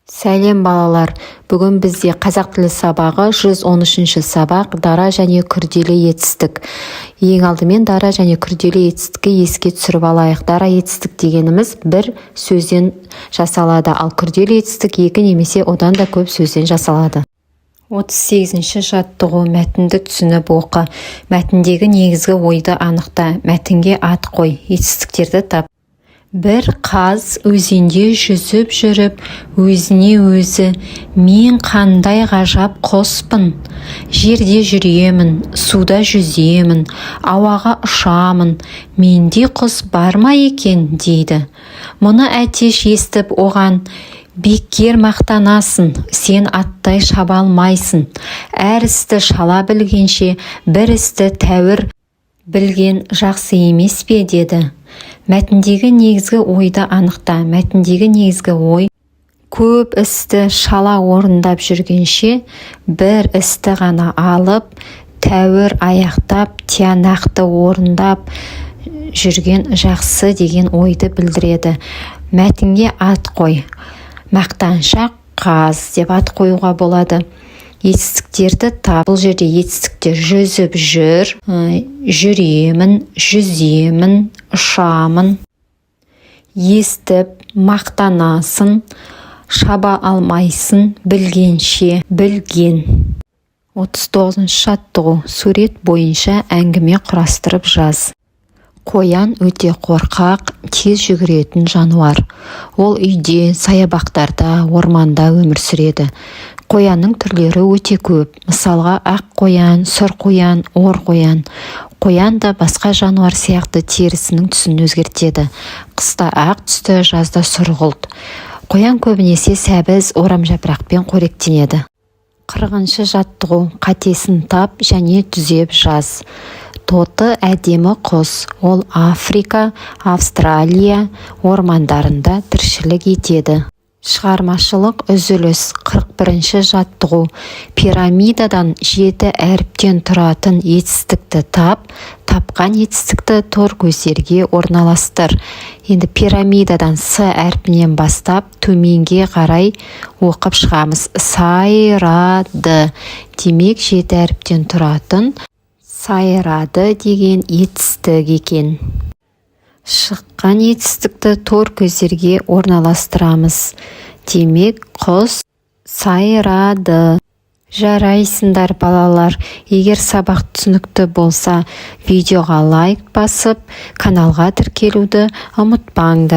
Сәлем балалар, бүгін бізде қазақ тілі сабағы 113-ші сабақ дара және күрделі етістік. Ең алдымен дара және күрделі етістікті еске түсіріп алайық. Дара етістік дегеніміз бір сөзден жасалады, ал күрделі етістік екі немесе одан да көп сөзден жасалады. 38-ші жаттығу: мәтінді түсініп оқы. Мәтіндегі негізгі ойды анықта. Мәтінге ат қой. Етістіктерді тап. Бір қаз өзенде жүзіп жүріп, өзіне өзі: мен қандай ғажап құспын, жерде жүремін, суда жүземін, ауаға ұшамын, менде құс бар ма екен, дейді. Мұны әтеш естіп оған: бекер мақтанасың, сен аттай шаба алмайсың, әр істі шала білгенше бір істі тәуір білген жақсы емес пе, деді. Мәтіндегі негізгі ойды анықта. Мәтіндегі негізгі ой: көп істі шала орындап жүргенше бір істі ғана алып, тәуір аяқтап, тиянақты орындап жүрген жақсы деген ойды білдіреді. Мәтінге ат қой. Мақтаншақ қаз деп ат қоюға болады. Етістіктерді тап. Бұл жерде етістіктер: жүзіп жүр, жүремін, жүземін, ұшамын. Естіп, мақтанасың, шаба алмайсың, білгенше, білген. 39-ші жаттығу: сурет бойынша әңгіме құрастырып жаз. Қоян өте қорқақ, тез жүгіретін жануар. Ол үйде, саябақтарда, орманда өмір сүреді. Қоянның түрлері өте көп. Мысалға, ақ қоян, сұр қоян, ор қоян. Қоян да басқа жануар сияқты терісінің түсін өзгертеді. Қыста ақ түсті, жазда сұрғылт. Қоян көбінесе сәбіз, орамжапырақпен қоректенеді. 40-ші жаттығу: қатесін тап және түзеп жаз. Тоты әдемі құс. Ол Африка, Австралия ормандарында тіршілік етеді. Шығармашылық үзіліс. 41-ші жаттығу: пирамидадан 7 әріптен тұратын етістікті тап, тапқан етістікті тор көздерге орналастыр. Енді пирамидадан с әрпінен бастап төменге қарай оқып шығамыз. Сайрады. Демек 7 әріптен тұратын сайрады деген етістік екен. Шыққан етістікті тор көздерге орналастырамыз. Демек құс сайрады. Жарайсыңдар балалар. Егер сабақ түсінікті болса, видеоға лайк басып, каналға тіркелуді ұмытпаңдар.